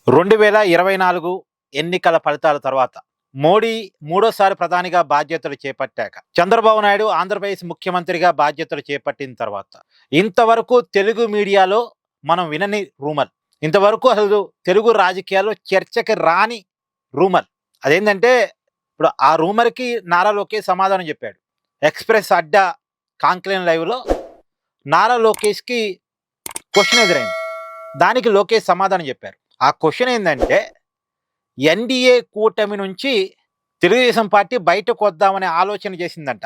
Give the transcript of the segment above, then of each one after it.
2024 ఎన్నికల ఫలితాల తర్వాత మోడీ మూడోసారి ప్రధానిగా బాధ్యతలు చేపట్టాక, చంద్రబాబు నాయుడు ఆంధ్రప్రదేశ్ ముఖ్యమంత్రిగా బాధ్యతలు చేపట్టిన తర్వాత ఇంతవరకు తెలుగు మీడియాలో మనం వినని రూమర్, ఇంతవరకు అసలు తెలుగు రాజకీయాల్లో చర్చకి రాని రూమర్ అదేంటంటే, ఇప్పుడు ఆ రూమర్కి నారా లోకేష్ సమాధానం చెప్పాడు. ఎక్స్ప్రెస్ అడ్డా కాంక్లేన్ లైవ్లో నారా లోకేష్కి క్వశ్చన్ ఎదురైంది. దానికి లోకేష్ సమాధానం చెప్పారు. ఆ క్వశ్చన్ ఏంటంటే, ఎన్డీఏ కూటమి నుంచి తెలుగుదేశం పార్టీ బయటకు వద్దామనే ఆలోచన చేసిందంట.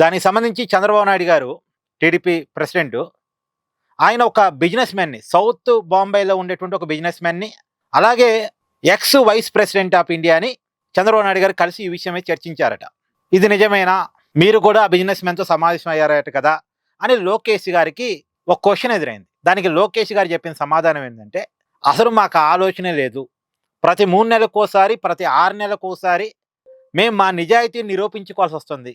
దానికి సంబంధించి చంద్రబాబు నాయుడు గారు, టీడీపీ ప్రెసిడెంట్, ఆయన ఒక బిజినెస్ మ్యాన్ని, సౌత్ బాంబేలో ఉండేటువంటి ఒక బిజినెస్ మ్యాన్ని, అలాగే ఎక్స్ వైస్ ప్రెసిడెంట్ ఆఫ్ ఇండియాని చంద్రబాబు నాయుడు గారు కలిసి ఈ విషయమే చర్చించారట. ఇది నిజమేనా, మీరు కూడా ఆ బిజినెస్ మ్యాన్తో సమావేశం అయ్యారట కదా అని లోకేష్ గారికి ఒక క్వశ్చన్ ఎదురైంది. దానికి లోకేష్ గారు చెప్పిన సమాధానం ఏంటంటే, అసలు మాకు ఆలోచనే లేదు. ప్రతి 3 నెలలకోసారి, ప్రతి 6 నెలలకోసారి మేము మా నిజాయితీని నిరూపించుకోవాల్సి వస్తుంది.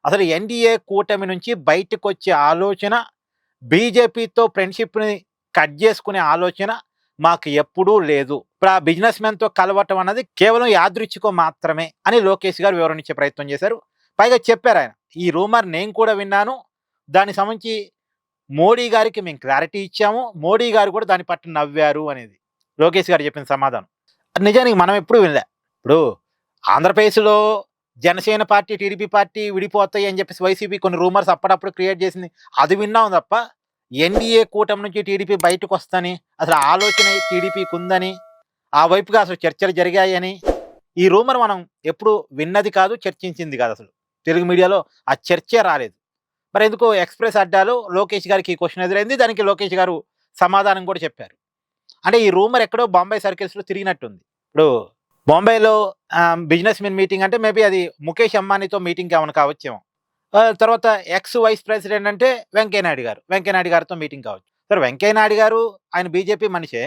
అసలు ఎన్డీఏ కూటమి నుంచి బయటకు వచ్చే ఆలోచన, బీజేపీతో ఫ్రెండ్షిప్ని కట్ చేసుకునే ఆలోచన మాకు ఎప్పుడూ లేదు. ఇప్పుడు ఆ బిజినెస్ మ్యాన్తో కలవటం అన్నది కేవలం యాదృచ్ఛికం మాత్రమే అని లోకేష్ గారు వివరణించే ప్రయత్నం చేశారు. పైగా చెప్పారు ఆయన, ఈ రూమర్ నేను కూడా విన్నాను, దానికి సంబంధించి మోడీ గారికి మేము క్లారిటీ ఇచ్చాము, మోడీ గారు కూడా దాని పట్ల నవ్వారు అనేది లోకేష్ గారు చెప్పిన సమాధానం. నిజానికి మనం ఎప్పుడు వినలే. ఇప్పుడు ఆంధ్రప్రదేశ్లో జనసేన పార్టీ, టీడీపీ పార్టీ విడిపోతాయి అని చెప్పేసి వైసీపీ కొన్ని రూమర్స్ అప్పుడప్పుడు క్రియేట్ చేసింది, అది విన్నాం తప్ప ఎన్డీఏ కూటమి నుంచి టీడీపీ బయటకు వస్తుందని, అసలు ఆలోచన టీడీపీకి ఉందని, ఆ వైపుగా అసలు చర్చలు జరిగాయని ఈ రూమర్ మనం ఎప్పుడు విన్నది కాదు, చర్చించింది కాదు. అసలు తెలుగు మీడియాలో ఆ చర్చే రాలేదు. మరి ఎందుకో ఎక్స్ప్రెస్ అడ్డాలో లోకేష్ గారికి ఈ క్వశ్చన్ ఎదురైంది. దానికి లోకేష్ గారు సమాధానం కూడా చెప్పారు. అంటే ఈ రూమర్ ఎక్కడో బాంబే సర్కిల్స్లో తిరిగినట్టుంది. ఇప్పుడు బాంబేలో బిజినెస్ మెన్ మీటింగ్ అంటే మేబీ అది ముఖేష్ అంబానీతో మీటింగ్ ఏమైనా కావచ్చేమో. తర్వాత ఎక్స్ వైస్ ప్రెసిడెంట్ అంటే వెంకయ్యనాయుడు గారితో మీటింగ్ కావచ్చు. సరే, వెంకయ్యనాయుడు గారు ఆయన బీజేపీ మనిషే,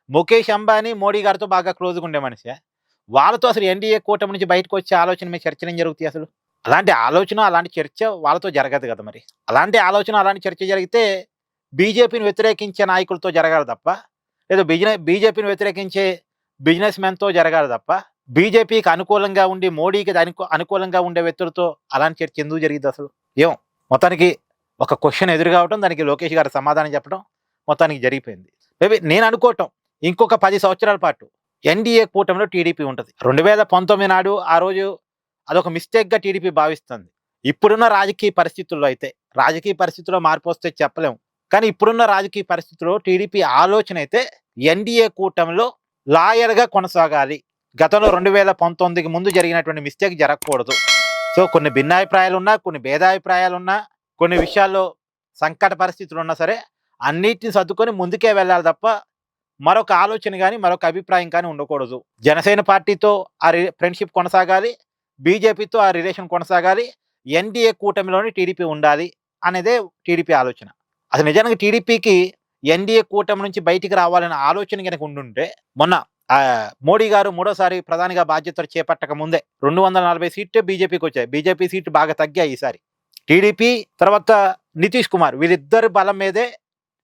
ముఖేష్ అంబానీ మోడీ గారితో బాగా క్లోజ్గా ఉండే మనిషే. వాళ్ళతో అసలు ఎన్డీఏ కూటమి నుంచి బయటకు వచ్చే ఆలోచన మీద చర్చలు జరుగుతాయి. అసలు అలాంటి ఆలోచన, అలాంటి చర్చ వాళ్ళతో జరగదు కదా. మరి అలాంటి ఆలోచన, అలాంటి చర్చ జరిగితే బీజేపీని వ్యతిరేకించే నాయకులతో జరగాలి తప్ప, లేదా బీజేపీని వ్యతిరేకించే బిజినెస్ మ్యాన్తో జరగాలి తప్ప, బీజేపీకి అనుకూలంగా ఉండి మోడీకి అనుకూలంగా ఉండే వ్యక్తులతో అలాంటి చర్చ ఎందుకు జరిగింది అసలు? ఏమో, మొత్తానికి ఒక క్వశ్చన్ ఎదురు కావటం, దానికి లోకేష్ గారు సమాధానం చెప్పడం మొత్తానికి జరిగిపోయింది. మేబీ నేను అనుకోవటం, ఇంకొక 10 సంవత్సరాల పాటు ఎన్డీఏ కూటమిలో టీడీపీ ఉంటుంది. 2019 నాడు ఆ రోజు అదొక మిస్టేక్గా టీడీపీ భావిస్తుంది. ఇప్పుడున్న రాజకీయ పరిస్థితుల్లో అయితే, రాజకీయ పరిస్థితుల్లో మార్పు వస్తే చెప్పలేము, కానీ ఇప్పుడున్న రాజకీయ పరిస్థితుల్లో టీడీపీ ఆలోచన అయితే ఎన్డీఏ కూటమిలో లాయర్గా కొనసాగాలి. గతంలో 2019కి ముందు జరిగినటువంటి మిస్టేక్ జరగకూడదు. సో కొన్ని భిన్నాభిప్రాయాలున్నా, కొన్ని భేదాభిప్రాయాలున్నా, కొన్ని విషయాల్లో సంకట పరిస్థితులు ఉన్నా సరే అన్నిటిని సర్దుకొని ముందుకే వెళ్ళాలి తప్ప మరొక ఆలోచన కానీ, మరొక అభిప్రాయం కానీ ఉండకూడదు. జనసేన పార్టీతో ఆ ఫ్రెండ్షిప్ కొనసాగాలి, బీజేపీతో ఆ రిలేషన్ కొనసాగాలి, ఎన్డీఏ కూటమిలోని టీడీపీ ఉండాలి అనేదే టీడీపీ ఆలోచన. అసలు నిజానికి టీడీపీకి ఎన్డీఏ కూటమి నుంచి బయటికి రావాలనే ఆలోచన కనుక ఉండుంటే, మొన్న మోడీ గారు మూడోసారి ప్రధానిగా బాధ్యతలు చేపట్టక ముందే 240 సీట్లు బీజేపీకి వచ్చాయి. బీజేపీ సీట్లు బాగా తగ్గాయి ఈసారి. టీడీపీ తర్వాత నితీష్ కుమార్, వీరిద్దరి బలం మీదే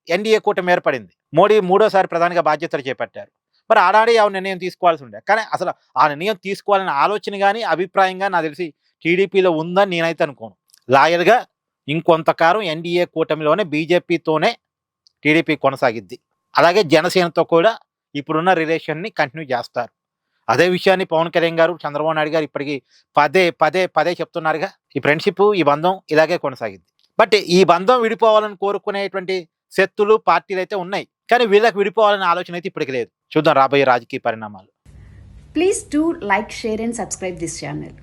ఎన్డీఏ కూటమి ఏర్పడింది. మోడీ మూడోసారి ప్రధానిగా బాధ్యతలు చేపట్టారు. మరి ఆనాడే ఆ నిర్ణయం తీసుకోవాల్సి ఉండే, కానీ అసలు ఆ నిర్ణయం తీసుకోవాలనే ఆలోచన కానీ, అభిప్రాయం కానీ నాకు తెలిసి టీడీపీలో ఉందని నేనైతే అనుకోను. లాయల్గా ఇంకొంతకాలం ఎన్డీఏ కూటమిలోనే బీజేపీతోనే టీడీపీ కొనసాగిద్ది. అలాగే జనసేనతో కూడా ఇప్పుడున్న రిలేషన్ని కంటిన్యూ చేస్తారు. అదే విషయాన్ని పవన్ కళ్యాణ్ గారు, చంద్రబాబు నాయుడు గారు ఇప్పటికీ పదే చెప్తున్నారుగా, ఈ ఫ్రెండ్షిప్, ఈ బంధం ఇలాగే కొనసాగిద్ది. బట్ ఈ బంధం విడిపోవాలని కోరుకునేటువంటి శక్తులు, పార్టీలు అయితే ఉన్నాయి, కానీ వీళ్ళకి విడిపోవాలనే ఆలోచన అయితే ఇప్పటికి లేదు. చూద్దాం రాబోయే రాజకీయ పరిణామాలు. Please do like, share and subscribe this channel.